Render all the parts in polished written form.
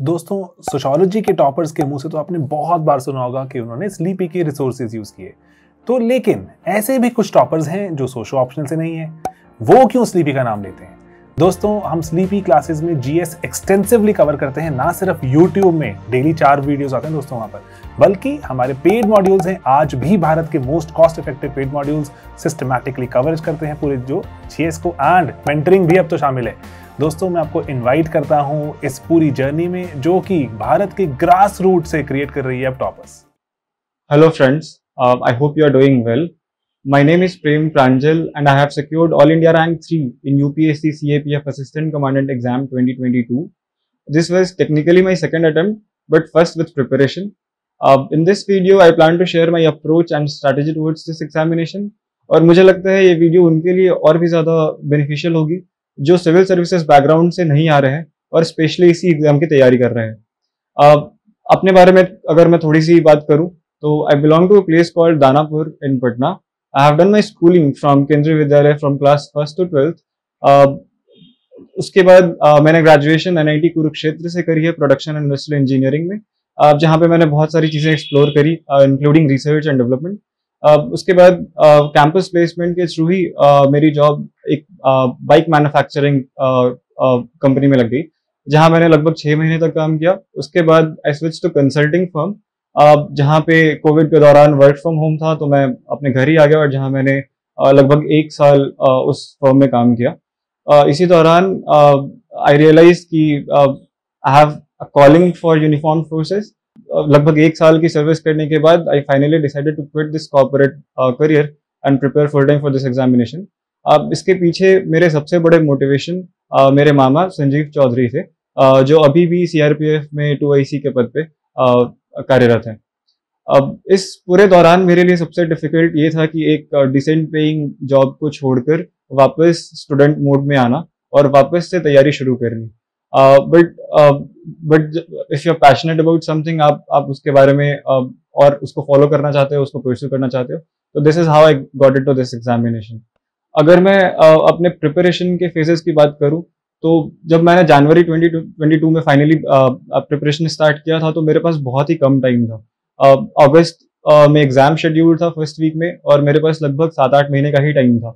दोस्तों, सोशियोलॉजी के टॉपर्स के मुंह से तो आपने बहुत बार सुना होगा कि उन्होंने स्लीपी के रिसोर्सेज यूज किए। तो लेकिन ऐसे भी कुछ टॉपर्स हैं जो सोशो ऑप्शनल से नहीं है। वो क्यों स्लीपी का नाम लेते हैं? दोस्तों, हम स्लीपी क्लासेस में जीएस एक्सटेंसिवली कवर करते हैं। ना सिर्फ यूट्यूब में डेली 4 वीडियोस आते हैं दोस्तों वहां पर, बल्कि हमारे पेड मॉड्यूल्स हैं। आज भी भारत के most cost effective paid modules systematically coverage करते हैं पूरे जो जीएस को, एंड मेंटरिंग भी अब तो शामिल है। दोस्तों, मैं आपको इनवाइट करता हूं इस पूरी जर्नी में जो कि भारत के ग्रास रूट से क्रिएट कर रही है अब toppers. Hello friends, I hope you are doing well. My name is Prem Pranjal and I have secured All India Rank 3 in UPSC CAPF Assistant Commandant Exam 2022. This was technically my second attempt, but first with preparation. In this video, I plan to share my approach and strategy towards this examination. और मुझे लगता है ये video उनके लिए और भी ज़्यादा बेनिफिशियल होगी जो सिविल सर्विसेज बैकग्राउंड से नहीं आ रहे हैं और स्पेशली इसी एग्जाम की तैयारी कर रहे हैं। अपने बारे में अगर मैं थोड़ी सी बात करूं तो I belong to a place called Danapur in Patna. I have done my schooling from Kendriya Vidyalaya from class 1st to 12th. उसके बाद मैंने ग्रेजुएशन NIT कुरुक्षेत्र से करी है प्रोडक्शन एंड इंडस्ट्रियल इंजीनियरिंग में, जहाँ पे मैंने बहुत सारी चीज़ें एक्सप्लोर करी इंक्लूडिंग रिसर्च एंड डेवलपमेंट। उसके बाद कैंपस प्लेसमेंट के थ्रू ही मेरी जॉब एक बाइक मैन्युफैक्चरिंग कंपनी में लग गई, जहाँ मैंने लगभग 6 महीने तक काम किया। उसके बाद I switch to consulting firm, जहाँ पे कोविड के दौरान वर्क फ्रॉम होम था तो मैं अपने घर ही आ गया और जहाँ मैंने लगभग 1 साल उस फर्म में काम किया। इसी दौरान आई रियलाइज कि I have a calling for uniform forces. लगभग 1 साल की सर्विस करने के बाद I finally decided to quit this corporate career and prepare full time for this examination. इसके पीछे मेरे सबसे बड़े मोटिवेशन मेरे मामा संजीव चौधरी थे, जो अभी भी CRPF में 2IC के पद पे कार्यरत है। अब इस पूरे दौरान मेरे लिए सबसे डिफिकल्ट ये था कि एक डिसेंट पेइंग जॉब को छोड़कर वापस स्टूडेंट मोड में आना और वापस से तैयारी शुरू करनी। But if you are passionate about something, आप उसके बारे में और उसको फॉलो करना चाहते हो, उसको परस्यू करना चाहते हो, तो this is how I got it to this examination. अगर मैं अपने प्रिपरेशन के फेजेस की बात करूं तो जब मैंने जनवरी 2022 में फाइनली प्रिपरेशन स्टार्ट किया था तो मेरे पास बहुत ही कम टाइम था। अगस्त में एग्जाम शेड्यूल था फर्स्ट वीक में और मेरे पास लगभग 7-8 महीने का ही टाइम था।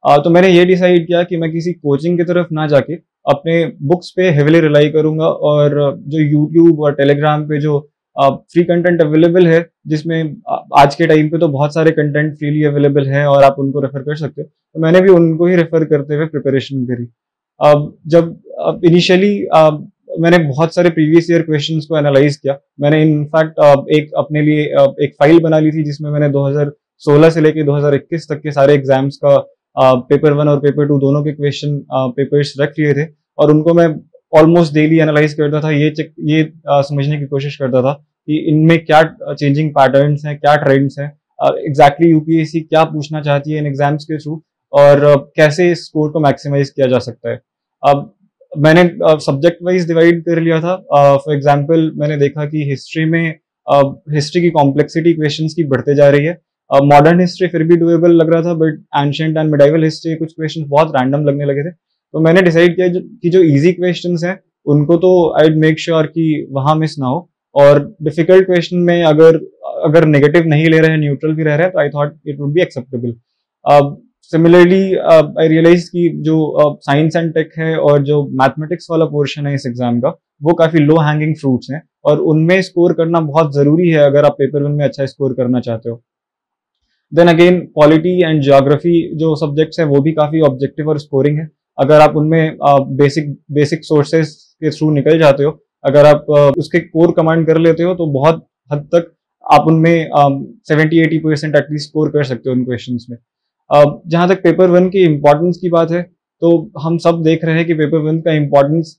तो मैंने ये डिसाइड किया कि मैं किसी कोचिंग की तरफ ना जाके अपने बुक्स पे हेविली रिलाई करूंगा और जो यूट्यूब और टेलीग्राम पे जो फ्री कंटेंट अवेलेबल है, जिसमें आज के टाइम पे तो बहुत सारे कंटेंट फ्रीली अवेलेबल है और आप उनको रेफर कर सकते हो, तो मैंने भी उनको ही रेफर करते हुए प्रिपरेशन करी। जब इनिशियली मैंने बहुत सारे प्रीवियस ईयर क्वेश्चंस को एनालाइज किया। मैंने इनफैक्ट एक अपने लिए एक फाइल बना ली थी जिसमें मैंने 2016 से लेकर 2021 तक के सारे एग्जाम्स का पेपर 1 और पेपर 2 दोनों के क्वेश्चन पेपर्स रख लिए थे और उनको मैं ऑलमोस्ट डेली एनालाइज करता था। ये समझने की कोशिश करता था कि इनमें क्या चेंजिंग पैटर्न्स हैं, क्या ट्रेंड्स हैं, एग्जैक्टली UPSC क्या पूछना चाहती है इन एग्जाम्स के थ्रू और कैसे इस स्कोर को मैक्सिमाइज किया जा सकता है। अब मैंने सब्जेक्ट वाइज डिवाइड कर लिया था। फॉर एग्जांपल मैंने देखा कि हिस्ट्री में हिस्ट्री की कॉम्प्लेक्सिटी क्वेश्चंस की बढ़ते जा रही है। मॉडर्न हिस्ट्री फिर भी डुएबल लग रहा था, but ancient and medieval history कुछ क्वेश्चंस बहुत रैंडम लगने लगे थे। तो मैंने डिसाइड किया कि जो इजी क्वेश्चंस हैं उनको तो आई मेक श्योर कि वहां मिस ना हो, और डिफिकल्ट क्वेश्चन में अगर नेगेटिव नहीं ले रहे हैं, न्यूट्रल भी रह रहे हैं, तो I thought it would be acceptable. Similarly I realise कि जो साइंस एंड टेक है और जो मैथमेटिक्स वाला पोर्शन है इस एग्जाम का, वो काफी लो हैंगिंग फ्रूट्स हैं और उनमें स्कोर करना बहुत जरूरी है अगर आप पेपर 1 में अच्छा स्कोर करना चाहते हो। Then again polity and geography जो सब्जेक्ट्स हैं वो भी काफी ऑब्जेक्टिव और स्कोरिंग है। अगर आप उनमें बेसिक सोर्सेज के थ्रू निकल जाते हो, अगर आप उसके कोर कमांड कर लेते हो, तो बहुत हद तक आप उनमें 70-80% एटलीस्ट स्कोर कर सकते हो उन क्वेश्चंस में। जहां तक पेपर 1 की इम्पोर्टेंस की बात है, तो हम सब देख रहे हैं कि पेपर 1 का इम्पोर्टेंस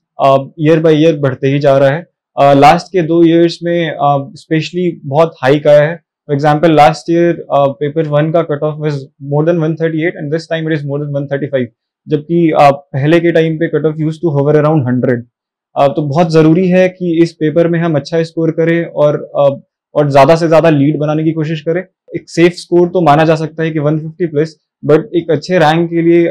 ईयर बाय ईयर बढ़ते ही जा रहा है। लास्ट के 2 ईयर्स में स्पेशली बहुत हाइक आया है। For example last year paper 1 का cut off was more than 138 and this time it is more than 135, जबकि पहले के टाइम पे cut off used to hover around 100। तो बहुत जरूरी है कि इस पेपर में हम अच्छा स्कोर करें और ज्यादा से ज्यादा लीड बनाने की कोशिश करें। एक सेफ स्कोर तो माना जा सकता है कि 150 प्लस, बट एक अच्छे रैंक के लिए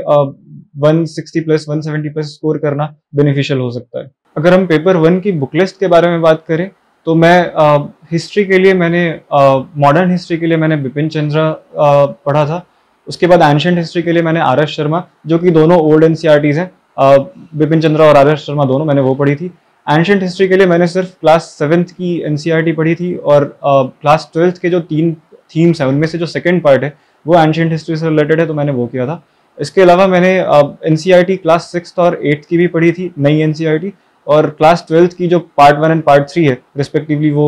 160 प्लस 170 प्लस स्कोर करना बेनिफिशियल हो सकता है। अगर हम पेपर 1 की बुक लिस्ट के बारे में बात करें तो मैं हिस्ट्री के लिए मैंने मॉडर्न हिस्ट्री के लिए मैंने बिपिन चंद्र पढ़ा था। उसके बाद एंशिएंट हिस्ट्री के लिए मैंने आर एस शर्मा, जो कि दोनों ओल्ड एनसीईआरटीज हैं, बिपिन चंद्र और आर एस शर्मा दोनों, मैंने वो पढ़ी थी। एंशिएंट हिस्ट्री के लिए मैंने सिर्फ क्लास 7th की एनसीईआरटी पढ़ी थी, और क्लास 12th के जो 3 थीम्स हैं उनमें से जो सेकंड पार्ट है वो एंशिएंट हिस्ट्री से रिलेटेड है, तो मैंने वो किया था। इसके अलावा मैंने एनसीईआरटी क्लास 6th और 8th की भी पढ़ी थी, नई एनसीईआरटी, और क्लास 12th की जो पार्ट 1 एंड पार्ट 3 है रिस्पेक्टिवली, वो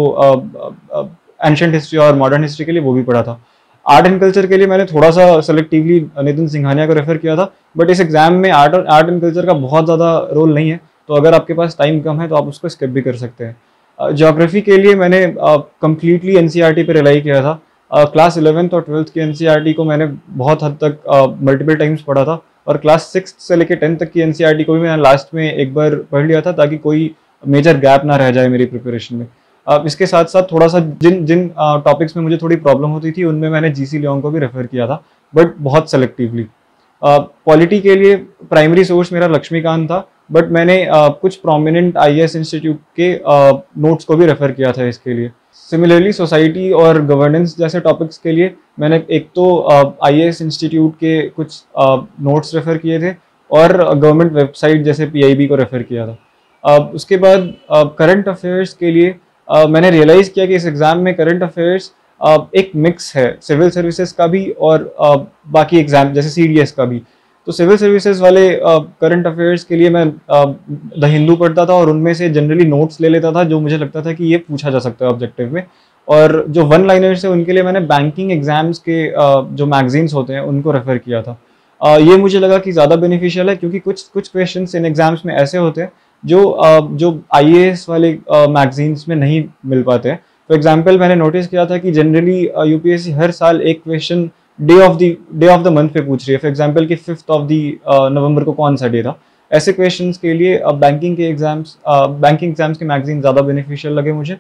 एंशिएंट हिस्ट्री और मॉडर्न हिस्ट्री के लिए वो भी पढ़ा था। आर्ट एंड कल्चर के लिए मैंने थोड़ा सा सेलेक्टिवली नितिन सिंघानिया को रेफर किया था, बट इस एग्जाम में आर्ट एंड कल्चर का बहुत ज़्यादा रोल नहीं है, तो अगर आपके पास टाइम कम है तो आप उसको स्किप भी कर सकते हैं। ज्योग्राफी के लिए मैंने कम्प्लीटली एनसीईआरटी पे रिलाई किया था। क्लास 11th और 12th की एनसीईआरटी को मैंने बहुत हद तक मल्टीपल टाइम्स पढ़ा था, और क्लास 6th से लेकर 10th तक की एनसीईआरटी को भी मैंने लास्ट में एक बार पढ़ लिया था, ताकि कोई मेजर गैप ना रह जाए मेरी प्रिपरेशन में। इसके साथ साथ थोड़ा सा जिन जिन टॉपिक्स में मुझे थोड़ी प्रॉब्लम होती थी उनमें मैंने जीसी लियोंग को भी रेफर किया था, बट बहुत सेलेक्टिवली। पॉलिटी के लिए प्राइमरी सोर्स मेरा लक्ष्मीकांत था, बट मैंने कुछ प्रोमिनेंट आईएएस इंस्टीट्यूट के नोट्स को भी रेफर किया था इसके लिए। सिमिलरली सोसाइटी और गवर्नेंस जैसे टॉपिक्स के लिए मैंने एक तो आईएएस इंस्टीट्यूट के कुछ नोट्स रेफर किए थे, और गवर्नमेंट वेबसाइट जैसे पीआईबी को रेफर किया था। उसके बाद करंट अफेयर्स के लिए मैंने रियलाइज़ किया कि इस एग्ज़ाम में करंट अफेयर्स एक मिक्स है, सिविल सर्विसेज का भी और बाकी एग्ज़ाम जैसे सीडीएस का भी। तो सिविल सर्विसेज वाले करंट अफेयर्स के लिए मैं द हिंदू पढ़ता था, और उनमें से जनरली नोट्स ले लेता था जो मुझे लगता था कि ये पूछा जा सकता है ऑब्जेक्टिव में। और जो वन लाइनर्स है उनके लिए मैंने बैंकिंग एग्जाम्स के जो मैगजीन्स होते हैं उनको रेफर किया था। ये मुझे लगा कि ज़्यादा बेनिफिशियल है, क्योंकि कुछ क्वेश्चंस इन एग्जाम्स में ऐसे होते हैं जो आईएएस वाले मैगजीन्स में नहीं मिल पाते हैं। फॉर एग्जाम्पल मैंने नोटिस किया था कि जनरली यूपीएससी हर साल एक question day of the month पे पूछ रही है। फॉर एग्जाम्पल कि 5th ऑफ द नवंबर को कौन सा डे था। ऐसे क्वेश्चंस के लिए बैंकिंग एग्जाम्स के मैगजीन ज़्यादा बेनिफिशियल लगे मुझे।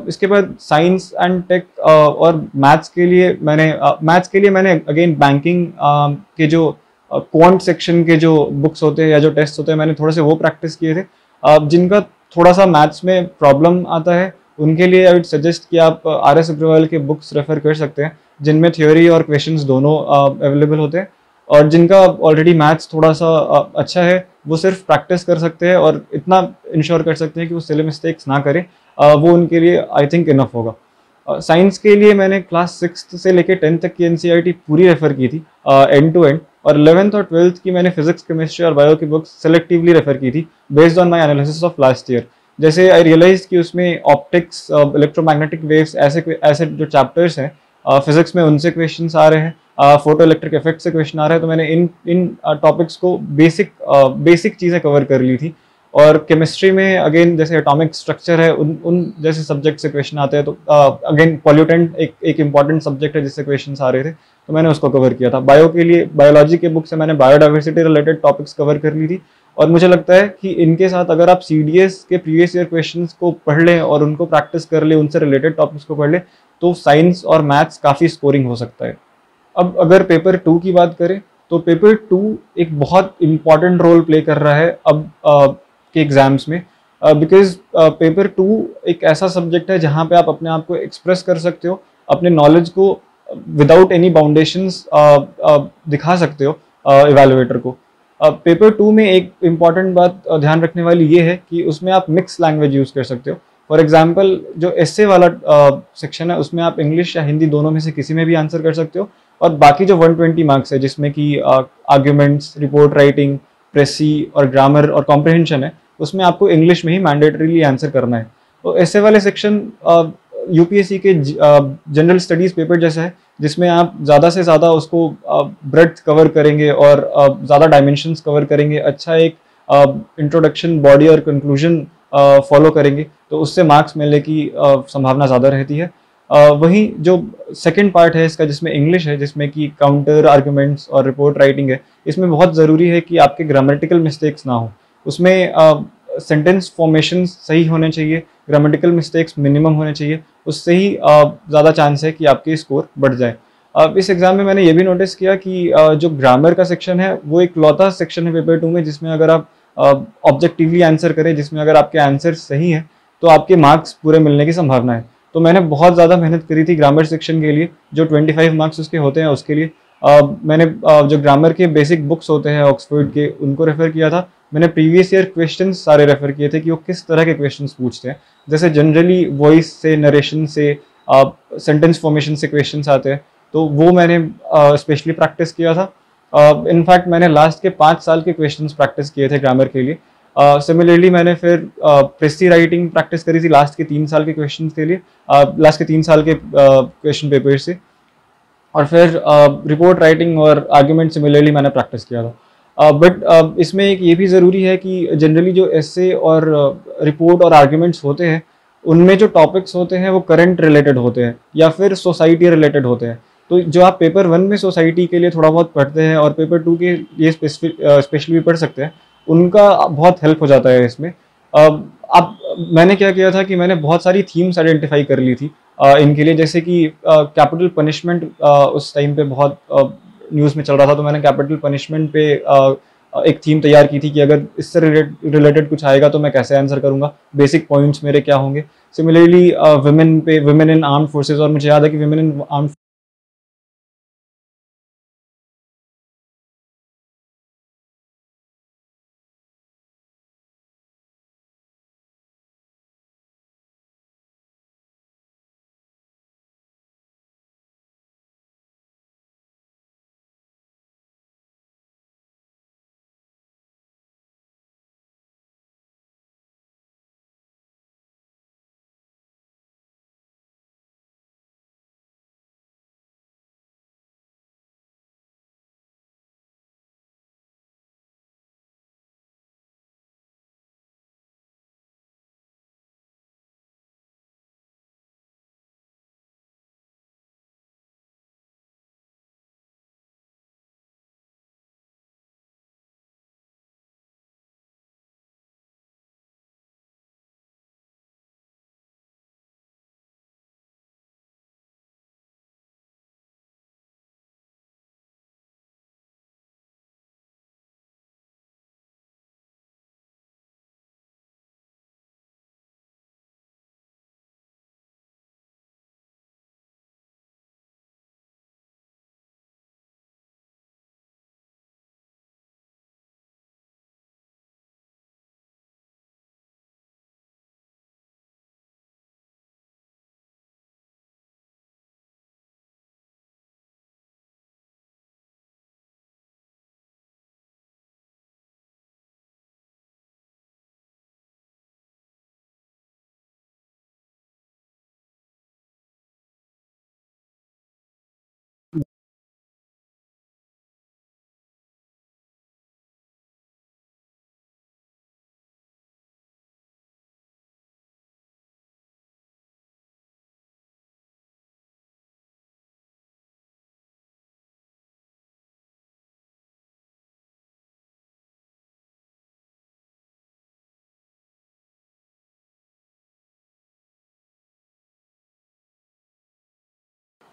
इसके बाद साइंस एंड टेक और मैथ्स के लिए मैंने अगेन बैंकिंग के जो क्वांट सेक्शन के जो बुक्स होते हैं या जो टेस्ट होते हैं मैंने थोड़े से वो प्रैक्टिस किए थे। जिनका थोड़ा सा मैथ्स में प्रॉब्लम आता है उनके लिए आई वुड सजेस्ट कि आप आर.एस. अग्रवाल के बुक्स रेफर कर सकते हैं, जिनमें थ्योरी और क्वेश्चंस दोनों अवेलेबल होते हैं। और जिनका ऑलरेडी मैथ्स थोड़ा सा अच्छा है वो सिर्फ प्रैक्टिस कर सकते हैं और इतना इंश्योर कर सकते हैं कि वो सिली मिस्टेक्स ना करें, वो उनके लिए आई थिंक इनफ होगा। साइंस के लिए मैंने क्लास 6th से लेकर 10th तक की एनसीईआरटी पूरी रेफर की थी एंड टू एंड, और 11th और 12th की मैंने फिजिक्स, केमिस्ट्री और बायो की बुक्स सेलेक्टिवली रेफर की थी based on my analysis of last year. जैसे आई रियलाइज कि उसमें ऑप्टिक्स, इलेक्ट्रोमैग्नेटिक वेव्स ऐसे जो चैप्टर्स हैं फिजिक्स में उनसे क्वेश्चंस आ रहे हैं, फोटो इलेक्ट्रिक इफेक्ट से क्वेश्चन आ रहे हैं, तो मैंने इन टॉपिक्स को बेसिक चीज़ें कवर कर ली थी। और केमिस्ट्री में अगेन जैसे एटॉमिक स्ट्रक्चर है उन जैसे सब्जेक्ट से क्वेश्चन आते हैं, तो अगेन पॉल्यूटेंट एक इंपॉर्टेंट सब्जेक्ट है जिससे क्वेश्चन आ रहे थे, तो मैंने उसको कवर किया था। बायो के लिए बायोलॉजी के बुक से मैंने बायोडाइवर्सिटी रिलेटेड टॉपिक्स कवर कर ली थी, और मुझे लगता है कि इनके साथ अगर आप सीडीएस के प्रीवियस ईयर क्वेश्चंस को पढ़ लें और उनको प्रैक्टिस कर लें, उनसे रिलेटेड टॉपिक्स को पढ़ लें, तो साइंस और मैथ्स काफ़ी स्कोरिंग हो सकता है। अब अगर पेपर 2 की बात करें तो पेपर 2 एक बहुत इंपॉर्टेंट रोल प्ले कर रहा है अब के एग्जाम्स में, बिकॉज पेपर 2 एक ऐसा सब्जेक्ट है जहाँ पे आप अपने आप को एक्सप्रेस कर सकते हो, अपने नॉलेज को विदाउट एनी बाउंडेशंस दिखा सकते हो इवैल्यूएटर को। पेपर 2 में एक इम्पॉर्टेंट बात ध्यान रखने वाली ये है कि उसमें आप मिक्स लैंग्वेज यूज़ कर सकते हो। फॉर एग्जाम्पल जो एस्से वाला सेक्शन है उसमें आप इंग्लिश या हिंदी दोनों में से किसी में भी आंसर कर सकते हो, और बाकी जो 120 मार्क्स है जिसमें कि आर्ग्यूमेंट्स, रिपोर्ट राइटिंग, प्रेसी और ग्रामर और कॉम्प्रिहेंशन है, उसमें आपको इंग्लिश में ही मैंडेटरीली आंसर करना है। तो ऐसे वाले सेक्शन यूपीएससी के जनरल स्टडीज़ पेपर जैसा है, जिसमें आप ज़्यादा से ज़्यादा उसको ब्रेड्थ कवर करेंगे और ज़्यादा डायमेंशंस कवर करेंगे, अच्छा एक इंट्रोडक्शन, बॉडी और कंक्लूजन फॉलो करेंगे, तो उससे मार्क्स मिलने की संभावना ज़्यादा रहती है। वहीं जो सेकंड पार्ट है इसका जिसमें इंग्लिश है, जिसमें कि काउंटर आर्गुमेंट्स और रिपोर्ट राइटिंग है, इसमें बहुत ज़रूरी है कि आपके ग्रामेटिकल मिस्टेक्स ना हो। उसमें सेंटेंस फॉर्मेशन सही होने चाहिए, ग्रामेटिकल मिस्टेक्स मिनिमम होने चाहिए, उससे ही ज़्यादा चांस है कि आपके स्कोर बढ़ जाए। इस एग्ज़ाम में मैंने ये भी नोटिस किया कि जो ग्रामर का सेक्शन है वो एक लौता सेक्शन है पेपर 2 में जिसमें अगर आप ऑब्जेक्टिवली आंसर करें, जिसमें अगर आपके आंसर सही हैं तो आपके मार्क्स पूरे मिलने की संभावना है। तो मैंने बहुत ज़्यादा मेहनत करी थी ग्रामर सेक्शन के लिए, जो 25 मार्क्स उसके होते हैं उसके लिए। मैंने जो ग्रामर के बेसिक बुक्स होते हैं ऑक्सफोर्ड के, उनको रेफ़र किया था। मैंने प्रीवियस ईयर क्वेश्चंस सारे रेफ़र किए थे कि वो किस तरह के क्वेश्चंस पूछते हैं। जैसे जनरली वॉइस से, नरेशन से, सेंटेंस फॉर्मेशन से क्वेश्चंस आते हैं, तो वो मैंने स्पेशली प्रैक्टिस किया था। इनफैक्ट मैंने लास्ट के 5 साल के क्वेश्चंस प्रैक्टिस किए थे ग्रामर के लिए। सिमिलरली मैंने फिर प्रेसी राइटिंग प्रैक्टिस करी थी लास्ट के 3 साल के क्वेश्चन के लिए, लास्ट के 3 साल के क्वेश्चन पेपर से। और फिर रिपोर्ट राइटिंग और आर्ग्यूमेंट सिमिलरली मैंने प्रैक्टिस किया था। बट इसमें एक ये भी ज़रूरी है कि जनरली जो एसे और रिपोर्ट और आर्ग्यूमेंट्स होते हैं, उनमें जो टॉपिक्स होते हैं वो करंट रिलेटेड होते हैं या फिर सोसाइटी रिलेटेड होते हैं। तो जो आप पेपर 1 में सोसाइटी के लिए थोड़ा बहुत पढ़ते हैं और पेपर 2 के लिए स्पेशली भी पढ़ सकते हैं, उनका बहुत हेल्प हो जाता है इसमें। अब मैंने क्या किया था कि मैंने बहुत सारी थीम्स आइडेंटिफाई कर ली थी इनके लिए, जैसे कि कैपिटल पनिशमेंट उस टाइम पे बहुत न्यूज़ में चल रहा था, तो मैंने कैपिटल पनिशमेंट पे एक थीम तैयार की थी कि अगर इससे रिलेटेड कुछ आएगा तो मैं कैसे आंसर करूंगा, बेसिक पॉइंट्स मेरे क्या होंगे। Similarly women in armed forces, और मुझे याद है कि विमेन इन आर्म्ड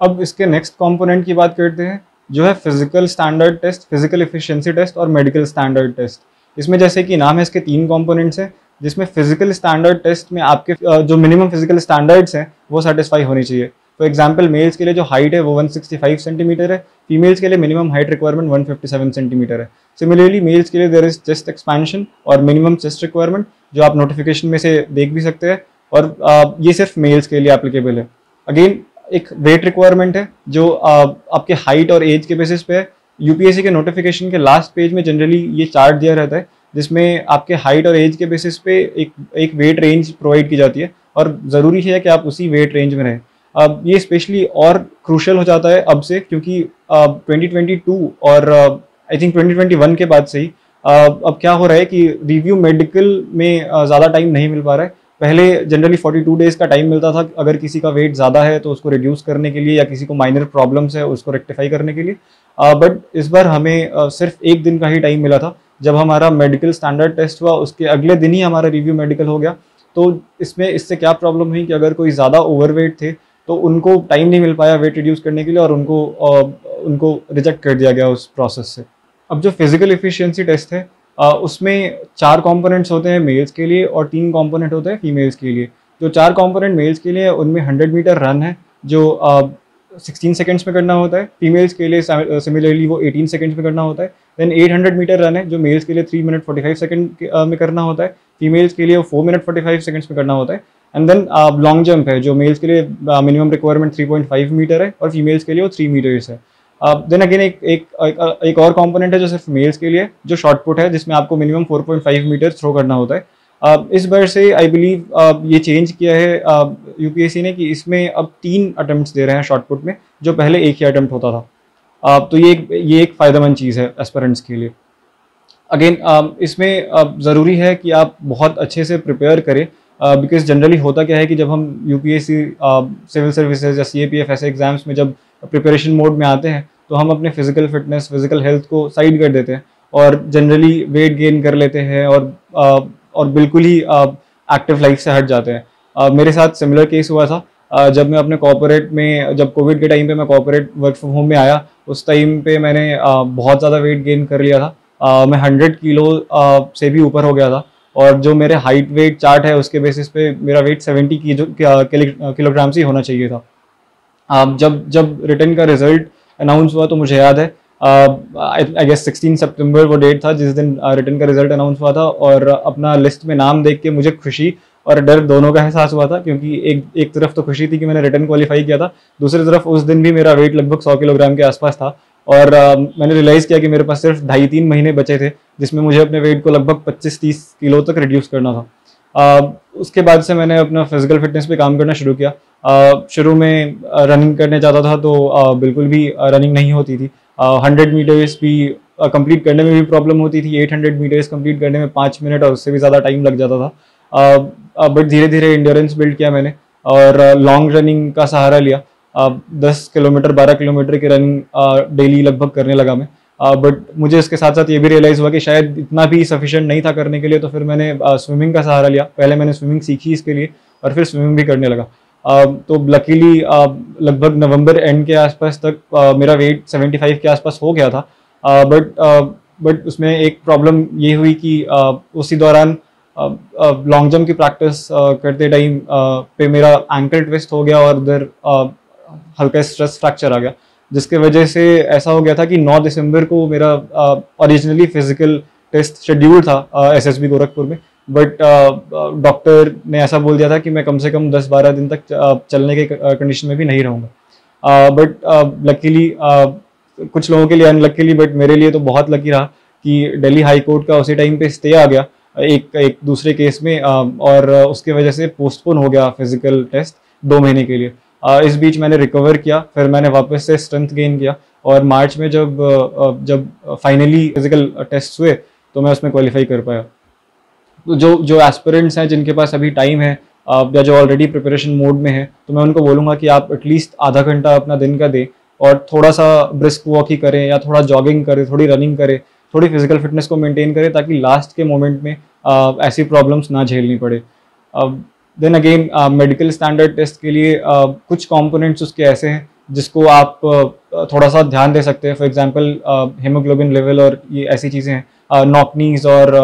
अब इसके नेक्स्ट कंपोनेंट की बात करते हैं, जो है physical standard test, physical efficiency test और मेडिकल स्टैंडर्ड टेस्ट। इसमें जैसे कि नाम है, इसके 3 कंपोनेंट्स हैं, जिसमें फिजिकल स्टैंडर्ड टेस्ट में आपके जो मिनिमम फिजिकल स्टैंडर्ड्स हैं वो सेटिस्फाई होनी चाहिए। फॉर एग्जाम्पल, मेल्स के लिए जो हाइट है वो 165 सेंटीमीटर है, फीमेल्स के लिए मिनिमम हाइट रिक्वायरमेंट 157 सेंटीमीटर है। सिमिलरली मेल्स के लिए देयर इज चेस्ट एक्सपेंशन और मिनिमम चेस्ट रिक्वायरमेंट, जो आप नोटिफिकेशन में से देख भी सकते हैं, और ये सिर्फ मेल्स के लिए एप्लीकेबल है। अगेन एक वेट रिक्वायरमेंट है जो आपके हाइट और एज के बेसिस पे है। यूपीएससी के नोटिफिकेशन के लास्ट पेज में जनरली ये चार्ट दिया रहता है, जिसमें आपके हाइट और एज के बेसिस पे एक वेट रेंज प्रोवाइड की जाती है, और ज़रूरी है कि आप उसी वेट रेंज में रहें। अब ये स्पेशली और क्रूशल हो जाता है अब से, क्योंकि 2022 और आई थिंक 2021 के बाद से ही अब क्या हो रहा है कि रिव्यू मेडिकल में ज़्यादा टाइम नहीं मिल पा रहा है। पहले जनरली 42 डेज का टाइम मिलता था अगर किसी का वेट ज़्यादा है तो उसको रिड्यूस करने के लिए, या किसी को माइनर प्रॉब्लम्स है उसको रेक्टिफाई करने के लिए। बट इस बार हमें सिर्फ 1 दिन का ही टाइम मिला था। जब हमारा मेडिकल स्टैंडर्ड टेस्ट हुआ उसके अगले दिन ही हमारा रिव्यू मेडिकल हो गया। तो इससे क्या प्रॉब्लम हुई कि अगर कोई ज़्यादा ओवरवेट थे तो उनको टाइम नहीं मिल पाया वेट रिड्यूस करने के लिए, और उनको रिजेक्ट कर दिया गया उस प्रोसेस से। अब जो फिजिकल एफिशिएंसी टेस्ट है उसमें 4 कंपोनेंट्स होते हैं मेल्स के लिए और 3 कंपोनेंट होते हैं फीमेल्स के लिए। जो 4 कंपोनेंट मेल्स के लिए उनमें 100 मीटर रन है जो 16 सेकंड्स में करना होता है, फीमेल्स के लिए सिमिलरली वो 18 सेकंड्स में करना होता है। देन 800 मीटर रन है जो मेल्स के लिए 3 मिनट 45 सेकंड में करना होता है, फीमेल्स के लिए वो 4 मिनट 45 सेकंड्स में करना होता है। एंड देन लॉन्ग जंप है जो मेल्स के लिए मिनिमम रिक्वायरमेंट 3.5 मीटर है और फीमेल्स के लिए वो 3 मीटर्स है। देन अगेन एक और कंपोनेंट है जो सिर्फ मेल्स के लिए, जो शॉर्ट पुट है जिसमें आपको मिनिमम 4.5 मीटर थ्रो करना होता है। इस बार से आई बिलीव ये चेंज किया है यूपीएससी ने कि इसमें अब 3 अटेम्प्ट्स दे रहे हैं शॉर्ट पुट में, जो पहले एक ही अटेम्प्ट होता था। तो ये एक फ़ायदेमंद चीज़ है एस्पिरेंट्स के लिए। अगेन इसमें ज़रूरी है कि आप बहुत अच्छे से प्रिपेयर करें, बिकॉज जनरली होता क्या है कि जब हम यूपीएससी सिविल सर्विसेज या सीएपीएफ ऐसे एग्जाम्स में जब प्रिपरेशन मोड में आते हैं तो हम अपने फिजिकल फिटनेस, फिजिकल हेल्थ को साइड कर देते हैं और जनरली वेट गेन कर लेते हैं और बिल्कुल ही एक्टिव लाइफ से हट जाते हैं। मेरे साथ सिमिलर केस हुआ था जब मैं अपने कॉर्पोरेट में, जब कोविड के टाइम पे मैं कॉर्पोरेट वर्क फ्रॉम होम में आया, उस टाइम पे मैंने बहुत ज़्यादा वेट गेन कर लिया था। मैं 100 किलो से भी ऊपर हो गया था और जो मेरे हाइट वेट चार्ट है उसके बेसिस पे मेरा वेट 70 किलोग्राम से होना चाहिए था। जब रिटर्न का रिजल्ट अनाउंस हुआ तो मुझे याद है आई गेस 16 सितंबर वो डेट था जिस दिन रिटर्न का रिजल्ट अनाउंस हुआ था, और अपना लिस्ट में नाम देख के मुझे खुशी और डर दोनों का एहसास हुआ था, क्योंकि एक तरफ तो खुशी थी कि मैंने रिटर्न क्वालिफाई किया था, दूसरी तरफ उस दिन भी मेरा वेट लगभग 100 किलोग्राम के आसपास था और मैंने रियलाइज़ किया कि मेरे पास सिर्फ 2.5-3 महीने बचे थे जिसमें मुझे अपने वेट को लगभग 25-30 किलो तक रिड्यूस करना था। उसके बाद से मैंने अपना फिजिकल फिटनेस पे काम करना शुरू किया। शुरू में रनिंग करने जाता था तो बिल्कुल भी रनिंग नहीं होती थी। 100 मीटर्स भी कंप्लीट करने में भी प्रॉब्लम होती थी। 800 मीटर्स कंप्लीट करने में 5 मिनट और उससे भी ज़्यादा टाइम लग जाता था। बट धीरे धीरे इंड्योरेंस बिल्ड किया मैंने और लॉन्ग रनिंग का सहारा लिया। 10 किलोमीटर 12 किलोमीटर की रनिंग डेली लगभग करने लगा मैं। बट मुझे इसके साथ साथ ये भी रियलाइज़ हुआ कि शायद इतना भी सफिशिएंट नहीं था करने के लिए, तो फिर मैंने स्विमिंग का सहारा लिया। पहले मैंने स्विमिंग सीखी इसके लिए और फिर स्विमिंग भी करने लगा। तो लकीली लगभग नवंबर एंड के आसपास तक मेरा वेट 75 के आसपास हो गया था। बट उसमें एक प्रॉब्लम ये हुई कि उसी दौरान लॉन्ग जंप की प्रैक्टिस करते टाइम पे मेरा एंकल ट्विस्ट हो गया और उधर हल्का स्ट्रेस फ्रैक्चर आ गया, जिसके वजह से ऐसा हो गया था कि 9 दिसंबर को मेरा ओरिजिनली फिजिकल टेस्ट शेड्यूल था एसएसबी गोरखपुर में, बट डॉक्टर ने ऐसा बोल दिया था कि मैं कम से कम 10-12 दिन तक चलने के कंडीशन में भी नहीं रहूँगा। बट लकीली कुछ लोगों के लिए अनलकीली, बट मेरे लिए तो बहुत लकी रहा कि दिल्ली हाई कोर्ट का उसी टाइम पे स्टे आ गया एक दूसरे केस में, और उसके वजह से पोस्टपोन हो गया फिजिकल टेस्ट 2 महीने के लिए। इस बीच मैंने रिकवर किया, फिर मैंने वापस से स्ट्रेंथ गेन किया और मार्च में जब फाइनली फिजिकल टेस्ट हुए तो मैं उसमें क्वालिफाई कर पाया। तो जो एस्पिरेंट्स हैं जिनके पास अभी टाइम है या जो ऑलरेडी प्रिपरेशन मोड में है, तो मैं उनको बोलूँगा कि आप एटलीस्ट आधा घंटा अपना दिन का दें और थोड़ा सा ब्रिस्क वॉक ही करें या थोड़ा जॉगिंग करें, थोड़ी रनिंग करें, थोड़ी फिजिकल फिटनेस को मेंटेन करें ताकि लास्ट के मोमेंट में ऐसी प्रॉब्लम्स ना झेलनी पड़े। Then again medical standard test के लिए कुछ कंपोनेंट्स उसके ऐसे हैं जिसको आप थोड़ा सा ध्यान दे सकते हैं। फॉर एग्जांपल हीमोग्लोबिन लेवल और ये ऐसी चीज़ें हैं, नॉकनीज और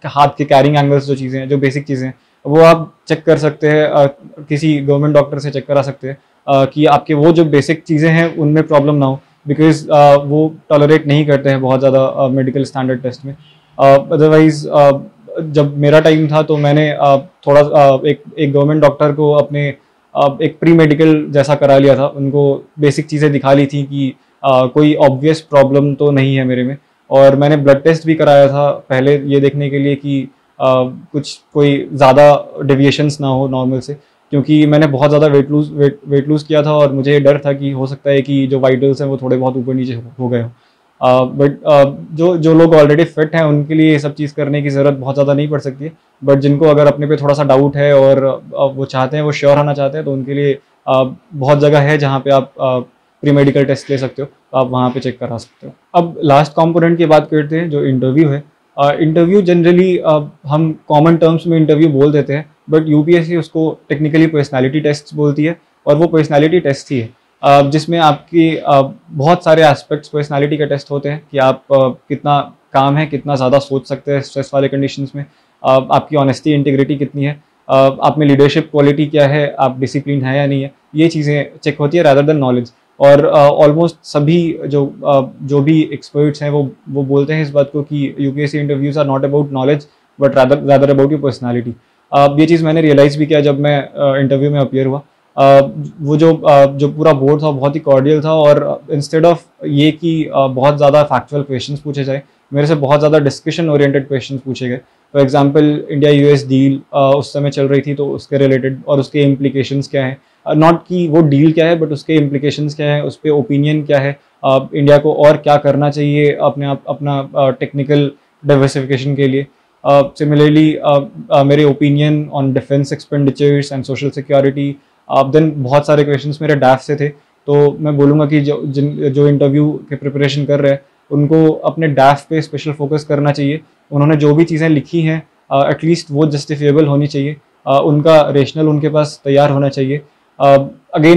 हाथ के कैरिंग एंगल्स, जो चीज़ें हैं, जो बेसिक चीज़ें हैं, वो आप चेक कर सकते हैं, किसी गवर्नमेंट डॉक्टर से चेक करा सकते हैं कि आपके वो जो बेसिक चीज़ें हैं उनमें प्रॉब्लम ना हो, बिकॉज वो टॉलरेट नहीं करते हैं बहुत ज़्यादा मेडिकल स्टैंडर्ड टेस्ट में। अदरवाइज जब मेरा टाइम था तो मैंने थोड़ा एक गवर्नमेंट डॉक्टर को अपने एक प्री मेडिकल जैसा करा लिया था, उनको बेसिक चीज़ें दिखा ली थी कि कोई ऑब्वियस प्रॉब्लम तो नहीं है मेरे में, और मैंने ब्लड टेस्ट भी कराया था पहले ये देखने के लिए कि कोई ज़्यादा डेविएशंस ना हो नॉर्मल से, क्योंकि मैंने बहुत ज़्यादा वेट लूज़ किया था और मुझे डर था कि हो सकता है कि जो वाइटल्स हैं वो थोड़े बहुत ऊपर नीचे हो गए हों। बट जो लोग ऑलरेडी फिट हैं उनके लिए ये सब चीज़ करने की ज़रूरत बहुत ज़्यादा नहीं पड़ सकती है, बट जिनको अगर अपने पे थोड़ा सा डाउट है और वो चाहते हैं, वो श्योर होना चाहते हैं, तो उनके लिए बहुत जगह है जहाँ पे आप प्री मेडिकल टेस्ट ले सकते हो, तो आप वहाँ पे चेक करा सकते हो। अब लास्ट कंपोनेंट की बात करते हैं जो इंटरव्यू है। इंटरव्यू जनरली हम कॉमन टर्म्स में इंटरव्यू बोल देते हैं, बट यूपीएससी उसको टेक्निकली पर्सनैलिटी टेस्ट बोलती है, और वो पर्सनैलिटी टेस्ट ही है जिसमें आपकी बहुत सारे एस्पेक्ट्स पर्सनालिटी के टेस्ट होते हैं कि आप कितना काम है, कितना ज़्यादा सोच सकते हैं स्ट्रेस वाले कंडीशंस में, आपकी ऑनेस्टी इंटीग्रिटी कितनी है, आप में लीडरशिप क्वालिटी क्या है, आप डिसिप्लिन है या नहीं है, ये चीज़ें चेक होती है रादर देन नॉलेज। और ऑलमोस्ट सभी जो भी एक्सपर्ट्स हैं वो बोलते हैं इस बात को कि UPSC interviews are not about knowledge but rather about your personality. ये चीज़ मैंने रियलाइज़ भी किया जब मैं इंटरव्यू में अपीयर हुआ। वो जो पूरा बोर्ड था बहुत ही कॉर्डियल था, और इंस्टेड ऑफ ये कि बहुत ज़्यादा फैक्चुअल क्वेश्चंस पूछे जाए, मेरे से बहुत ज़्यादा डिस्कशन ओरिएंटेड क्वेश्चंस पूछे गए। For example India US deal उस समय चल रही थी, तो उसके रिलेटेड और उसके इम्प्लीकेशंस क्या हैं, नॉट कि वो डील क्या है बट उसके इम्प्लीकेशंस क्या है, उस पर ओपिनियन क्या है, इंडिया को और क्या करना चाहिए अपना टेक्निकल डाइवर्सिफिकेशन के लिए। सिमिलरली मेरे opinion on defence expenditures and social security, then बहुत सारे क्वेश्चंस मेरे डैफ से थे। तो मैं बोलूँगा कि जो इंटरव्यू के प्रिपरेशन कर रहे हैं उनको अपने डैफ पे स्पेशल फोकस करना चाहिए। उन्होंने जो भी चीज़ें लिखी हैं एटलीस्ट वो जस्टिफिएबल होनी चाहिए, उनका रेशनल उनके पास तैयार होना चाहिए। अगेन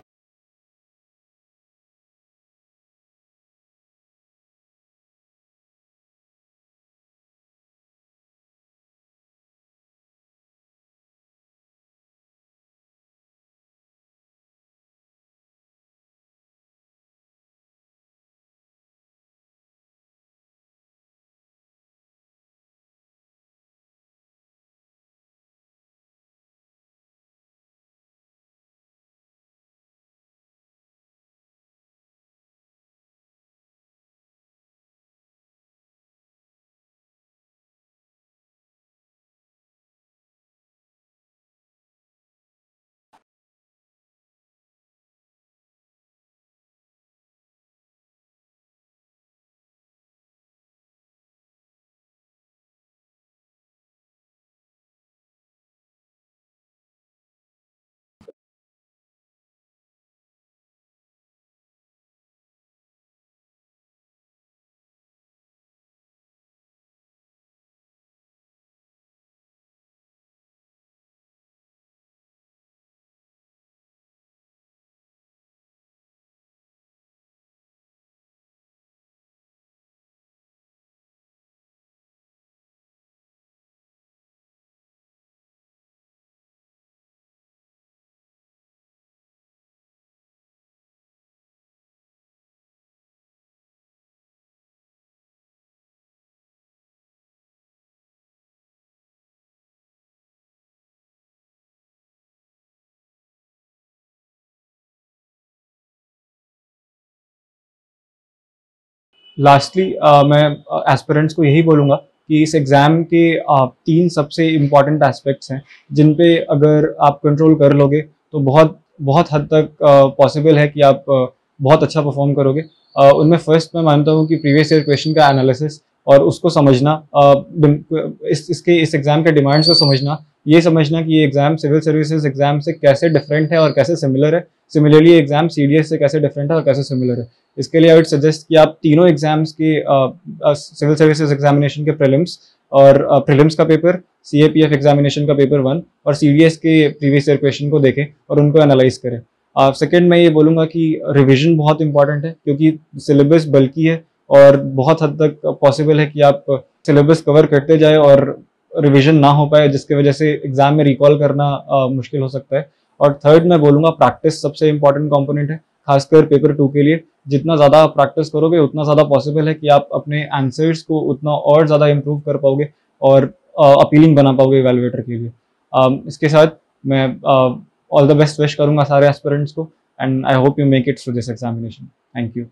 लास्टली मैं एस्पिरेंट्स को यही बोलूँगा कि इस एग्ज़ाम के 3 सबसे इम्पॉर्टेंट एस्पेक्ट्स हैं जिन पे अगर आप कंट्रोल कर लोगे तो बहुत बहुत हद तक पॉसिबल है कि आप बहुत अच्छा परफॉर्म करोगे। उनमें फर्स्ट मैं मानता हूँ कि प्रीवियस ईयर क्वेश्चन का एनालिसिस और उसको समझना, इस एग्ज़ाम के डिमांड्स को समझना, ये समझना कि ये एग्ज़ाम सिविल सर्विसेज एग्ज़ाम से कैसे डिफरेंट है और कैसे सिमिलर है, सिमिलरली एग्ज़ाम सीडीएस से कैसे डिफरेंट है और कैसे सिमिलर है। इसके लिए आई वुड सजेस्ट कि आप तीनों एग्जाम्स के सिविल सर्विसेज एग्जामिनेशन के प्रीलिम्स और प्रीलिम्स का पेपर, सीएपीएफ एग्जामिनेशन का पेपर 1 और सीडीएस के प्रीवियस ईयर क्वेश्चन को देखें और उनको एनालाइज करें। सेकंड मैं ये बोलूँगा कि रिवीजन बहुत इंपॉर्टेंट है क्योंकि सिलेबस बल्कि है और बहुत हद तक पॉसिबल है कि आप सिलेबस कवर करते जाए और रिवीजन ना हो पाए, जिसकी वजह से एग्जाम में रिकॉल करना मुश्किल हो सकता है। और थर्ड मैं बोलूँगा प्रैक्टिस सबसे इंपॉर्टेंट कंपोनेंट है, खासकर पेपर 2 के लिए। जितना ज़्यादा आप प्रैक्टिस करोगे उतना ज़्यादा पॉसिबल है कि आप अपने आंसर्स को उतना और ज़्यादा इम्प्रूव कर पाओगे और अपीलिंग बना पाओगे इवैल्यूएटर के लिए। इसके साथ मैं ऑल द बेस्ट विश करूँगा सारे एस्पिरेंट्स को, and I hope you make it through this examination. Thank you.